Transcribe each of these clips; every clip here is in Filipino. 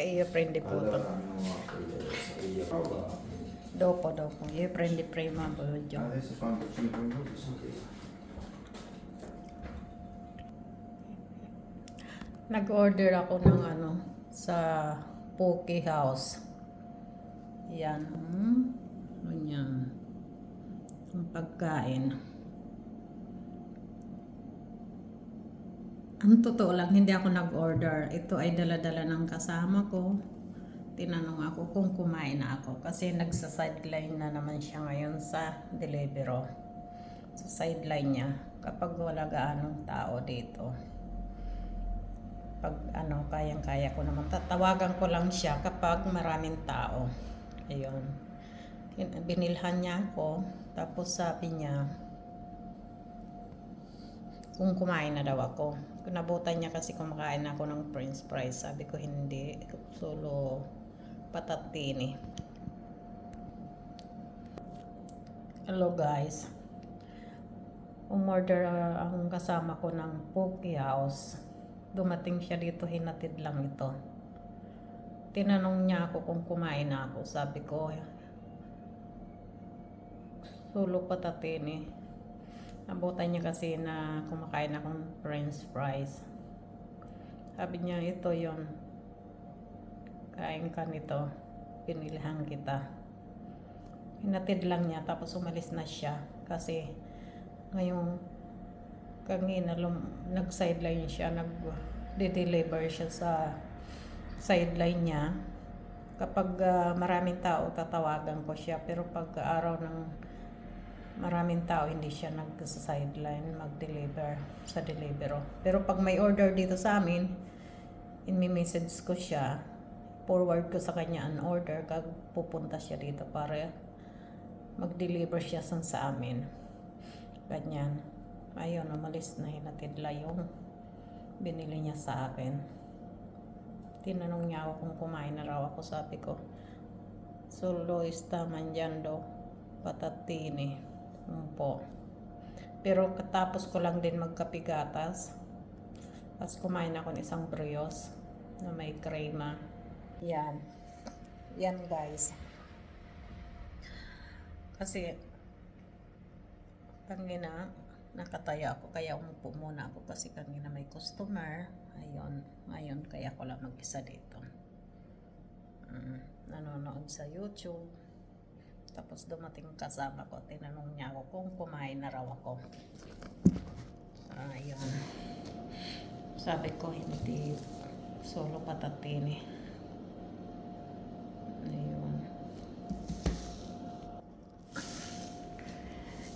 Kaya prendi po to. Dopo. Io prendi prima burger. Adesso fanno 5 minuti, so che... Nag-order ako ng sa Poke House. Yan. Ganyan. Ang pagkain. Ang totoo lang, hindi ako nag-order. Ito ay dala-dala ng kasama ko. Tinanong ako kung kumain na ako. Kasi nagsa-sideline na naman siya ngayon sa Deliveroo. Sa sideline niya. Kapag wala gaanong tao dito. Pag kayang-kaya ko naman. Tatawagan ko lang siya kapag maraming tao. Ayun. Binilhan niya ako. Tapos sabi niya, kung kumain na daw ako. Nabutan niya kasi kumakain ako ng french fries. Sabi ko hindi. Solo patatini. Hello guys. Umorder ang kasama ko ng Poke House. Dumating siya dito, hinatid lang ito. Tinanong niya ako kung kumain na ako. Sabi ko, solo patatini. Nabutan niya kasi na kumakain akong french fries. Sabi niya, ito yon, kain ka nito, pinilihan kita. Hinatid lang niya, tapos umalis na siya. Kasi ngayong kanina nag-sideline siya, nag-deliver siya sa sideline niya. Kapag maraming tao, tatawagan ko siya. Pero pag araw ng maraming tao, hindi siya nag-sideline mag-deliver sa Deliveroo. Pero pag may order dito sa amin, in-message ko siya, forward ko sa kanya ang order, kag pupunta siya dito para mag-deliver siya sa amin. Ganyan. Ayun, umalis na, hinatid lang yung binili niya sa akin. Tinanong niya ako kung kumain na raw ako. Sabi ko, solo está mangiando patatini. Po. Pero katapos ko lang din magkapigatas. Tapos kumain ako ng isang brioche na may krema. Yan. Yan guys. Kasi kanina nakataya ako, kaya umupo muna ako kasi kanina may customer. Ayun. Ngayon kaya ko lang mag-isa dito. Nanonood sa YouTube. Tapos dumating kasama ko, tinanong niya ako kung kumain na raw ako. Ayun. Sabi ko, hindi, solo patatini. Ayun.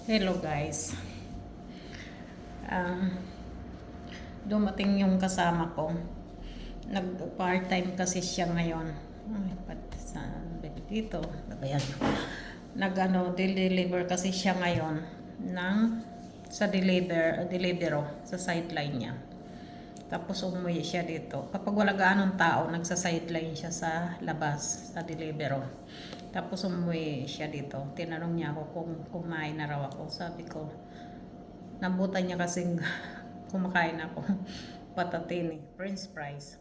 Hello guys. Dumating yung kasama ko. Nag-part-time kasi siya ngayon. Ay, pati sa dito. Ayan. Deliver kasi siya ngayon sa Deliveroo sa sideline niya. Tapos umuwi siya dito. Kapag wala gaanong tao, nagsa-sideline siya sa labas sa Deliveroo. Tapos umuwi siya dito. Tinanong niya ako kung kumain na raw ako. Sabi ko, nabutan niya kasing kumakain ako patatini, french fries.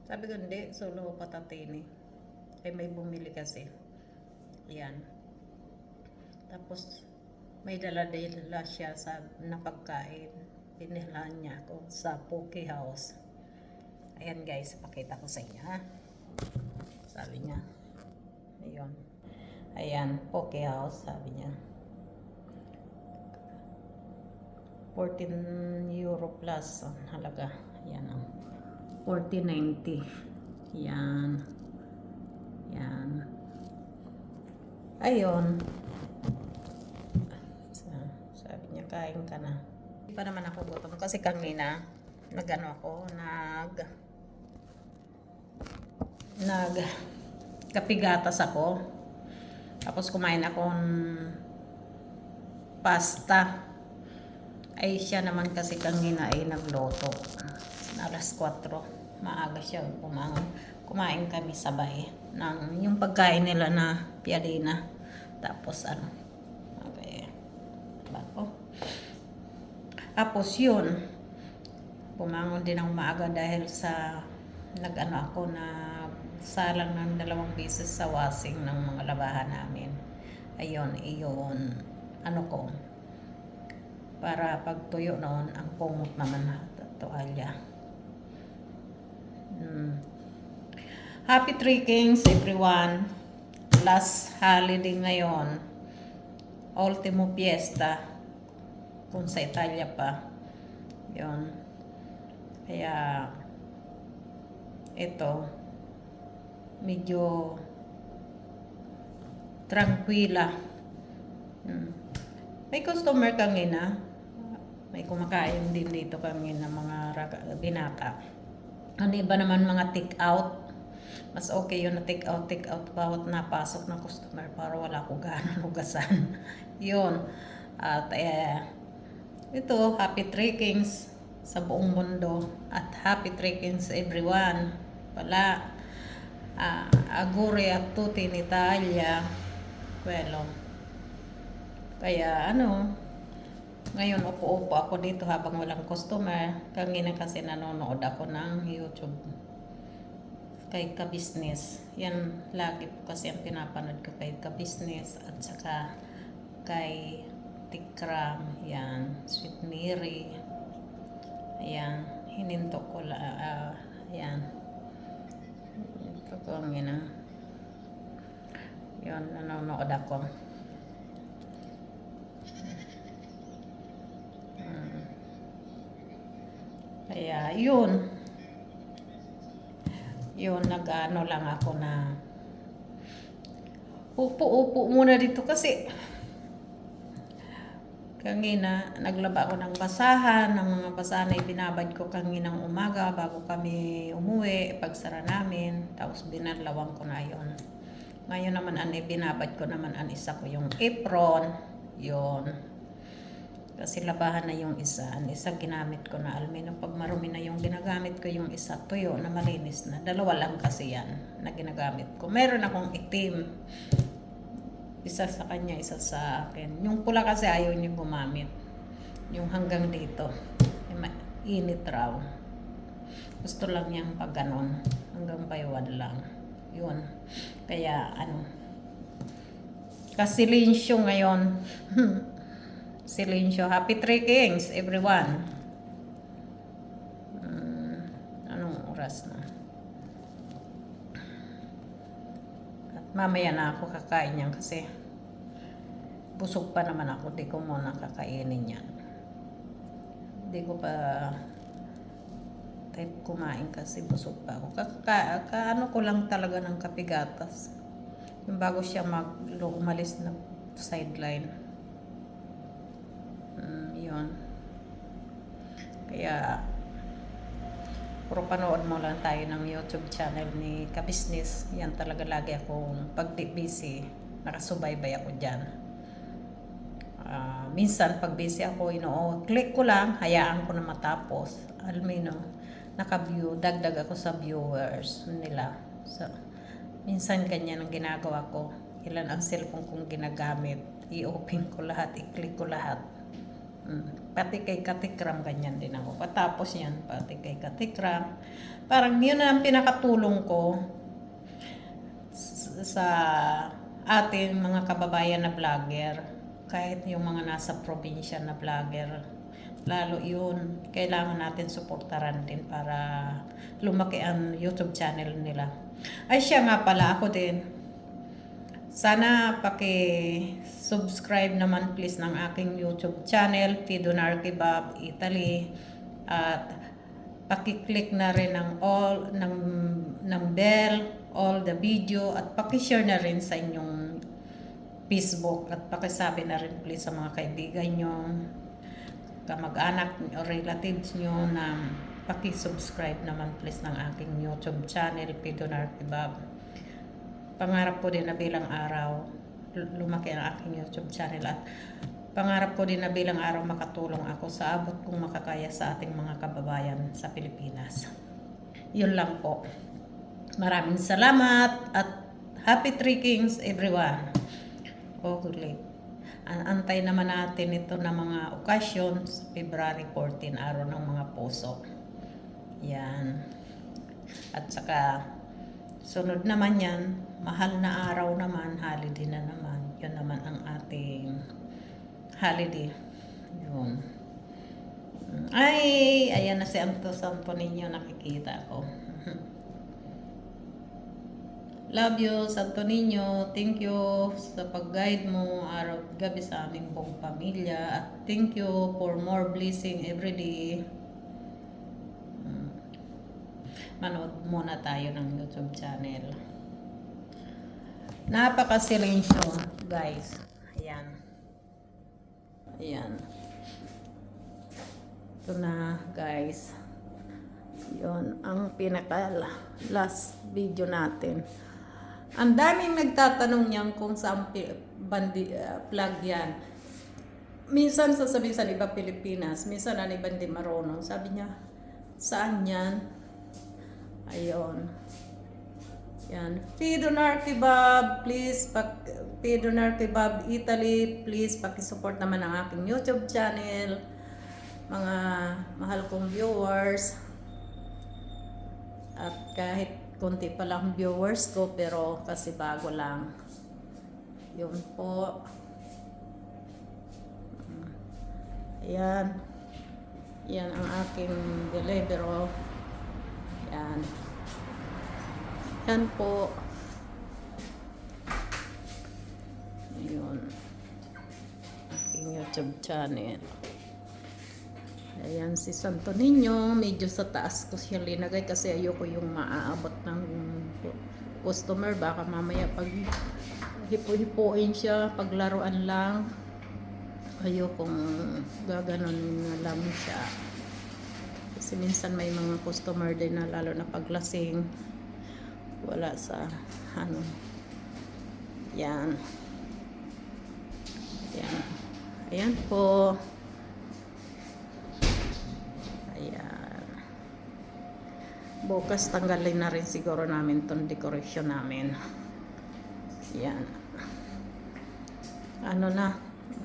Sabi ko, hindi, solo patatini. May bumili kasi. Yan. Tapos may dala-dala siya sa napagkain. Pinilhan niya ako sa Poke House. Ayan guys, pakita ko sa inyo ha. Sabi niya. Ayun. Ayan, Poke House, sabi niya. 14 euro plus ang halaga. Ayan o. 14.90. Yan. Yan. Ayun. Sabi niya, kain ka na. Hindi pa naman ako gutom kasi kanina kapigatas ako. Tapos kumain akong pasta. Ay siya naman kasi kanina ay nagloto. Alas 4. Maaga siya kumain kami sabay ng yung pagkain nila na piadina. Tapos okay. Bako. Tapos yun, pumangon din ang maaga dahil sa salang ng 2 beses sa washing ng mga labahan namin. Ayun, iyon, ano ko, para pag tuyo noon, ang pungot naman na tuwalya. Happy Three Kings everyone. Last holiday ngayon. Ultimo Fiesta. Kung sa Italia pa. Yun. Kaya ito medyo tranquila. May customer kanina. May kumakain din dito kanina mga binata. Ano iba naman mga take out. Mas okay yun na take out bawat napasok ng customer para wala ko ganan hugasan. Yun. At ito, Happy Three Kings sa buong mundo. At Happy Three Kings everyone. Pala. Auguri a tutti in Italia. Well, kaya ngayon upo-upo ako dito habang walang customer. Kanina kasi nanonood ako ng YouTube kay Ka-Business. Yan lagi po kasi ang pinapanood ko kay Ka-Business at saka kay Tikram. Yan, Sweet Mary. Ayan, hininto ko ayan. Ito ko ang yun, nanonood ako. Kaya yun nag-ano lang ako na upo muna dito kasi kanina naglaba ako ng basahan, ng mga basahan na ibinabad ko kaninang umaga bago kami umuwi, pagsara namin, tapos binalawang ko na yon. Ngayon naman binabad ko naman isa ko yung apron, yon. Kasi labahan na yung isa ginamit ko na aluminium. Pag marumi na yung ginagamit ko, yung isa tuyo na malinis na. 2 lang kasi yan na ginagamit ko. Meron akong itim. Isa sa kanya, isa sa akin. Yung pula kasi ayaw niya gumamit. Yung hanggang dito. Init raw. Gusto lang niyang pag ganon. Hanggang paywan lang. Yun. Kaya Kasilinsyo ngayon. Silensyo. Happy Three Kings, everyone. Anong oras na? At mamaya na ako kakain yan kasi busog pa naman ako. Di ko muna kakainin yan. Di ko pa type kumain kasi busog pa ako. Ano ko lang talaga ng kapigatas. Yung bago siya umalis na sideline. Yun. Kaya puro panood mo lang tayo ng YouTube channel ni Ka-Business. Yan talaga lagi akong pag busy, nakasubaybay ako dyan. Minsan pag busy ako, click ko lang, hayaan ko na matapos. Naka-view, dagdag ako sa viewers nila. So, minsan ganyan ang ginagawa ko. Ilan ang cellphone kong ginagamit. I-open ko lahat, i-click ko lahat. Pati kay Katikram ganyan din ako. Patapos yan, pati kay Katikram. Parang yun na ang pinakatulong ko sa ating mga kababayan na vlogger. Kahit yung mga nasa probinsya na vlogger. Lalo yun, kailangan natin suportaran din para lumaki ang YouTube channel nila. Ay siya nga pala, ako din. Sana paki-subscribe naman please ng aking YouTube channel, Fidonar Kebab Italy. At paki-click na rin ng bell, all the video, at paki-share na rin sa inyong Facebook. At pakisabi na rin please sa mga kaibigan nyo, kamag-anak o relatives nyo na paki-subscribe naman please ng aking YouTube channel, Fidonar Kebab. Pangarap ko din na bilang araw lumaki ang aking YouTube channel at pangarap ko din na bilang araw makatulong ako sa abot kong makakaya sa ating mga kababayan sa Pilipinas. Yun lang po. Maraming salamat at Happy Three Kings everyone. Okay. Antay naman natin ito na mga okasyon sa February 14, araw ng mga puso. Yan. At saka Sunod naman yan, mahal na araw naman, holiday na naman. Yun naman ang ating holiday. Yun. Ay, ayan na si Santo Niño, nakikita ko. Love you, Santo Niño. Thank you sa pag-guide mo araw at gabi sa aming buong pamilya. At thank you for more blessing every day. Manood muna tayo ng YouTube channel. Napaka-silensyo, guys. Ayan. Ayan. Ito na, guys. Yun ang pinaka-last video natin. Ang daming nagtatanong niyan kung saan plug yan. Minsan sasabihin sa iba Pilipinas, minsan ang ibang di marunong. Sabi niya, saan yan? Ayun. Yan. Fidonar Kebab, please. Fidonar Kebab Italy, please. Pakisupport naman ang aking YouTube channel. Mga mahal kong viewers. At kahit konti pa lang viewers ko, pero kasi bago lang. Yun po. Ayan. Yan ang aking delivery. Yan. Yan po. Yun. Aking YouTube channel. Ayan si Santo Niño. Medyo sa taas ko siya linagay kasi ayoko yung maaabot ng customer. Baka mamaya pag hipo-hipuin siya, paglaruan lang. Ayokong gaganon na lang siya. Kasi minsan may mga customer din na lalo na paglasing. Wala sa ano. Yan. Yan. Ayan po. Ayan. Bukas tanggalin na rin siguro namin tong decoration namin. Yan. Ano na,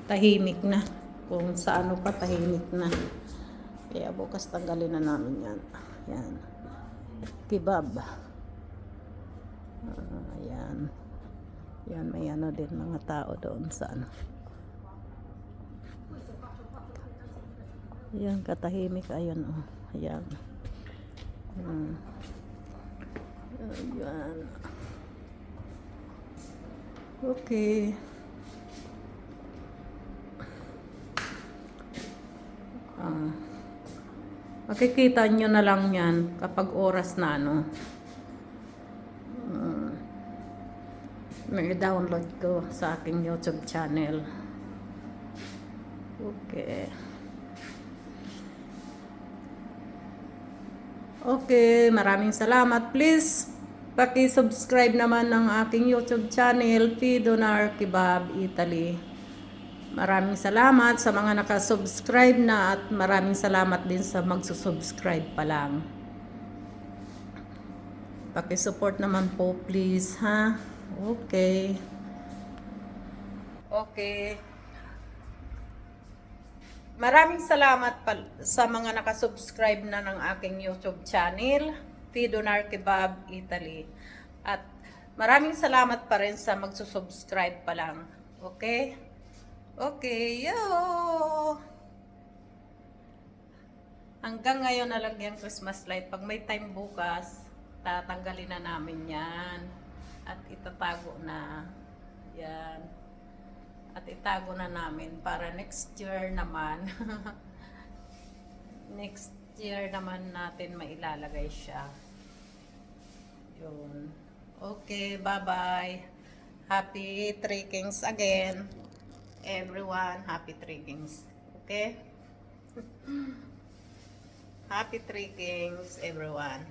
tahimik na. Kung sa ano pa, tahimik na. Kaya bukas tanggalin na namin yan. Yan. Kebab. Ayan. Yan, may ano din mga tao doon sa ano. Ayan, katahimik. Ayan, oh. Ayan. Ayan. Okay. Makikita nyo na lang yan kapag oras na ano. May download ko sa aking YouTube channel. Okay. Okay, maraming salamat. Please, paki-subscribe naman ng aking YouTube channel, Fidonar Kebab Italy. Maraming salamat sa mga nakasubscribe na at maraming salamat din sa magsusubscribe pa lang. Paki-support naman po, please, ha? Okay. Okay. Maraming salamat sa mga nakasubscribe na ng aking YouTube channel, Fidonar Kebab Italy. At maraming salamat pa rin sa magsusubscribe pa lang. Okay? Okay, yo! Hanggang ngayon na lang yan Christmas light. Pag may time bukas, tatanggalin na namin yan. At itatago na. Yan. At itago na namin para next year naman. Next year naman natin mailalagay siya. Yun. Okay, bye-bye. Happy Trekkings again. Everyone, happy Trekkings. Okay? Happy Trekkings, everyone.